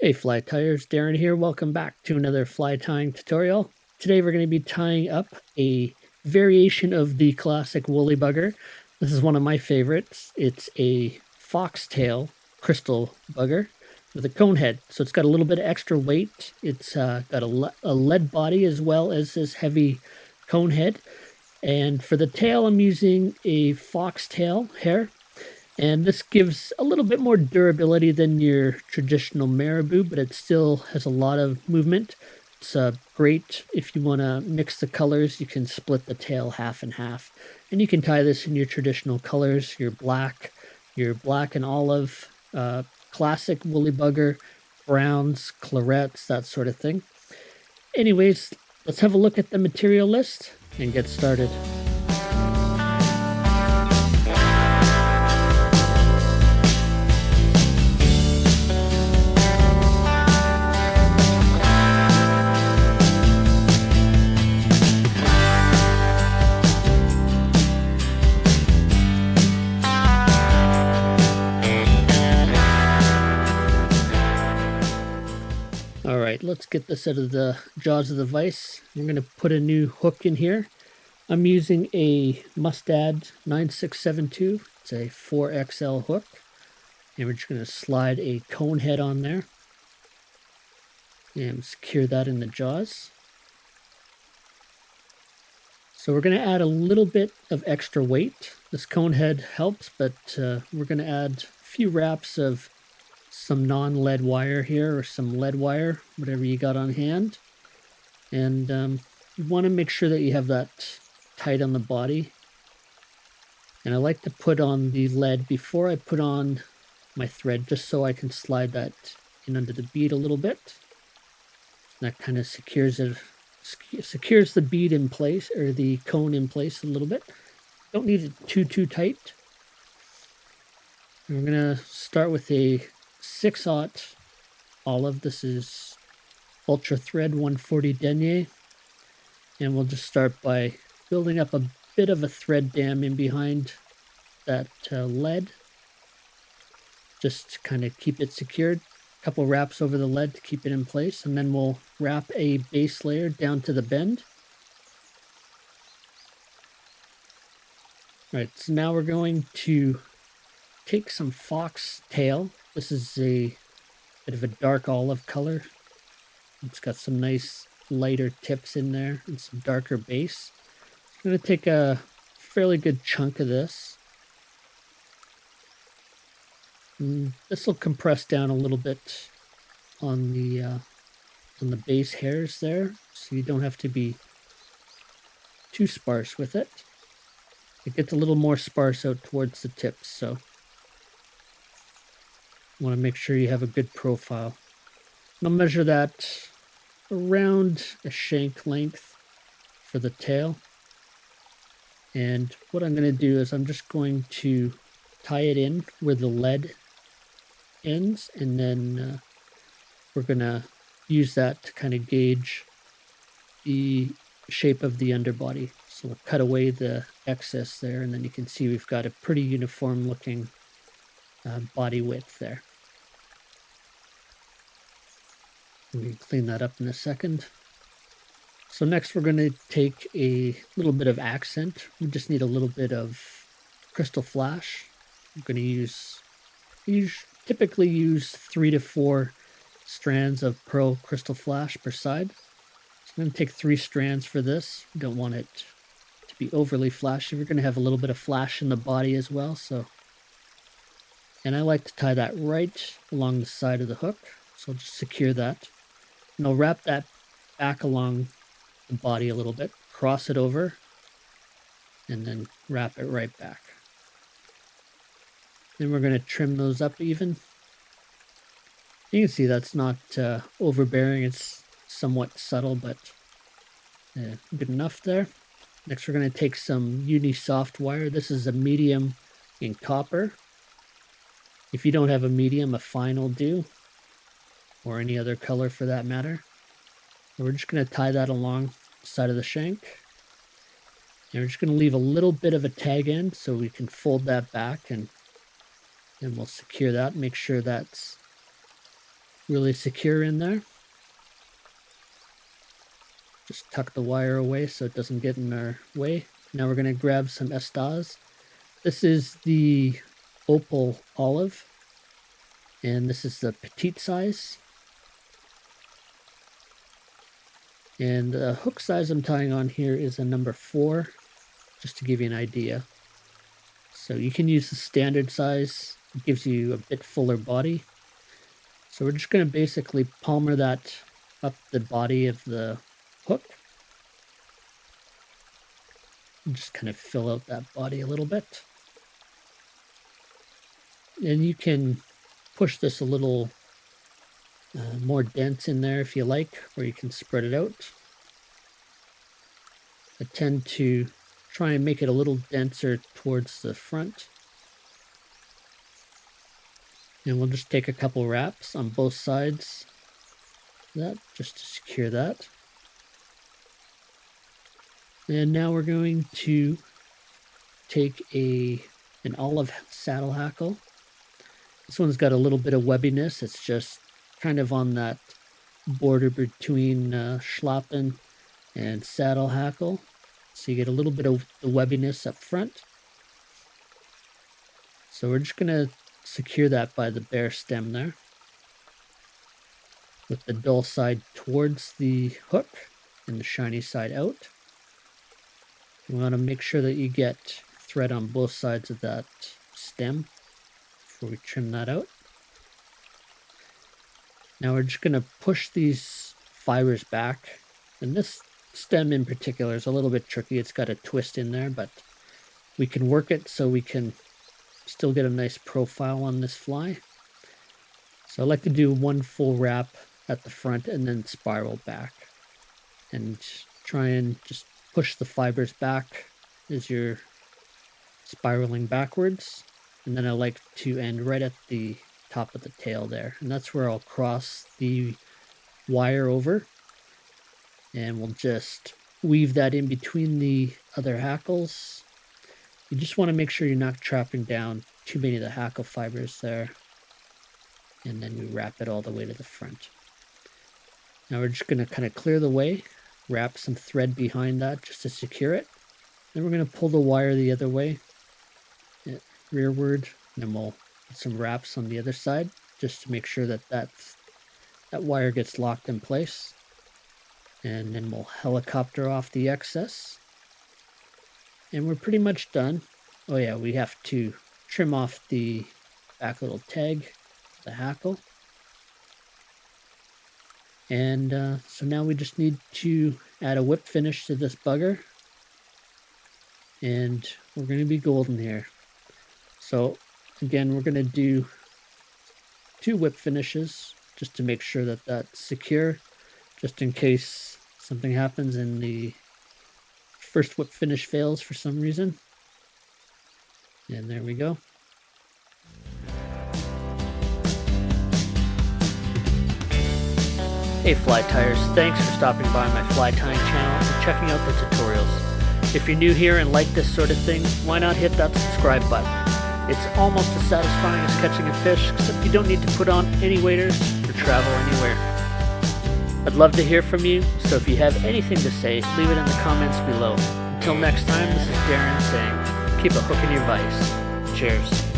Hey fly tiers, Darren here. Welcome back to another fly tying tutorial. Today we're going to be tying up a variation of the classic woolly bugger. This is one of my favorites. It's a foxtail crystal bugger with a cone head. So it's got a little bit of extra weight. It's got a lead body as well as this heavy cone head. And for the tail, I'm using a foxtail hair. And this gives a little bit more durability than your traditional marabou, but it still has a lot of movement. It's great if you want to mix the colors. You can split the tail half and half. And you can tie this in your traditional colors, your black and olive, classic woolly bugger, browns, clarets, that sort of thing. Anyways, let's have a look at the material list and get started. All right, let's get this out of the jaws of the vise. I'm going to put a new hook in here. I'm using a Mustad 9672. It's a 4XL hook. And we're just going to slide a cone head on there. And secure that in the jaws. So we're going to add a little bit of extra weight. This cone head helps, but we're going to add a few wraps of some non-lead wire here, or some lead wire, whatever you got on hand. And you want to make sure that you have that tight on the body. And I like to put on the lead before I put on my thread, just so I can slide that in under the bead a little bit. That kind of secures the bead in place, or the cone in place a little bit. Don't need it too tight. And we're going to start with a 6/0 olive. This is Ultra Thread 140 denier. And we'll just start by building up a bit of a thread dam in behind that lead. Just to kind of keep it secured. A couple wraps over the lead to keep it in place. And then we'll wrap a base layer down to the bend. All right, so now we're going to take some foxtail. This is a bit of a dark olive color. It's got some nice lighter tips in there and some darker base. I'm going to take a fairly good chunk of this. And this will compress down a little bit on the base hairs there, so you don't have to be too sparse with it. It gets a little more sparse out towards the tips, so you want to make sure you have a good profile. And I'll measure that around a shank length for the tail. And what I'm going to do is I'm just going to tie it in where the lead ends, and then we're going to use that to kind of gauge the shape of the underbody. So we'll cut away the excess there, and then you can see we've got a pretty uniform looking body width there. We can clean that up in a second. So next we're going to take a little bit of accent. We just need a little bit of crystal flash. I'm going to typically use 3 to 4 strands of pearl crystal flash per side. So I'm going to take 3 strands for this. You don't want it to be overly flashy. We're going to have a little bit of flash in the body as well. And I like to tie that right along the side of the hook. So I'll just secure that. And I'll wrap that back along the body a little bit, cross it over, and then wrap it right back. Then we're going to trim those up even. You can see that's not overbearing. It's somewhat subtle, but good enough there. Next, we're going to take some uni soft wire. This is a medium in copper. If you don't have a medium, a fine will do, or any other color for that matter. And we're just going to tie that along the side of the shank. And we're just going to leave a little bit of a tag end so we can fold that back, and we'll secure that. Make sure that's really secure in there. Just tuck the wire away so it doesn't get in our way. Now we're going to grab some estas. This is the opal olive, and this is the petite size. And the hook size I'm tying on here is a number 4, just to give you an idea. So you can use the standard size. It gives you a bit fuller body. So we're just going to basically palmer that up the body of the hook. And just kind of fill out that body a little bit. And you can push this a little more dense in there if you like, or you can spread it out. I tend to try and make it a little denser towards the front. And we'll just take a couple wraps on both sides of that, just to secure that. And now we're going to take an olive saddle hackle. This one's got a little bit of webbiness. It's just kind of on that border between schlappen and saddle hackle. So you get a little bit of the webbiness up front. So we're just going to secure that by the bare stem there, with the dull side towards the hook and the shiny side out. You want to make sure that you get thread on both sides of that stem before we trim that out. Now we're just going to push these fibers back, and this stem in particular is a little bit tricky. It's got a twist in there, but we can work it so we can still get a nice profile on this fly. So I like to do one full wrap at the front and then spiral back, and try and just push the fibers back as you're spiraling backwards. And then I like to end right at the top of the tail there, and that's where I'll cross the wire over, and we'll just weave that in between the other hackles. You just want to make sure you're not trapping down too many of the hackle fibers there, and then we wrap it all the way to the front. Now we're just going to kind of clear the way, wrap some thread behind that just to secure it. Then we're going to pull the wire the other way, rearward, and then we'll put some wraps on the other side just to make sure that that wire gets locked in place. And then we'll helicopter off the excess. And we're pretty much done. Oh yeah, we have to trim off the back little tag, the hackle. And so now we just need to add a whip finish to this bugger. And we're going to be golden here. So again, we're going to do 2 whip finishes just to make sure that that's secure, just in case something happens and the first whip finish fails for some reason. And there we go. Hey fly tyers, thanks for stopping by my fly tying channel and checking out the tutorials. If you're new here and like this sort of thing, why not hit that subscribe button? It's almost as satisfying as catching a fish, except you don't need to put on any waders or travel anywhere. I'd love to hear from you, so if you have anything to say, leave it in the comments below. Until next time, this is Darren saying, keep a hook in your vise. Cheers.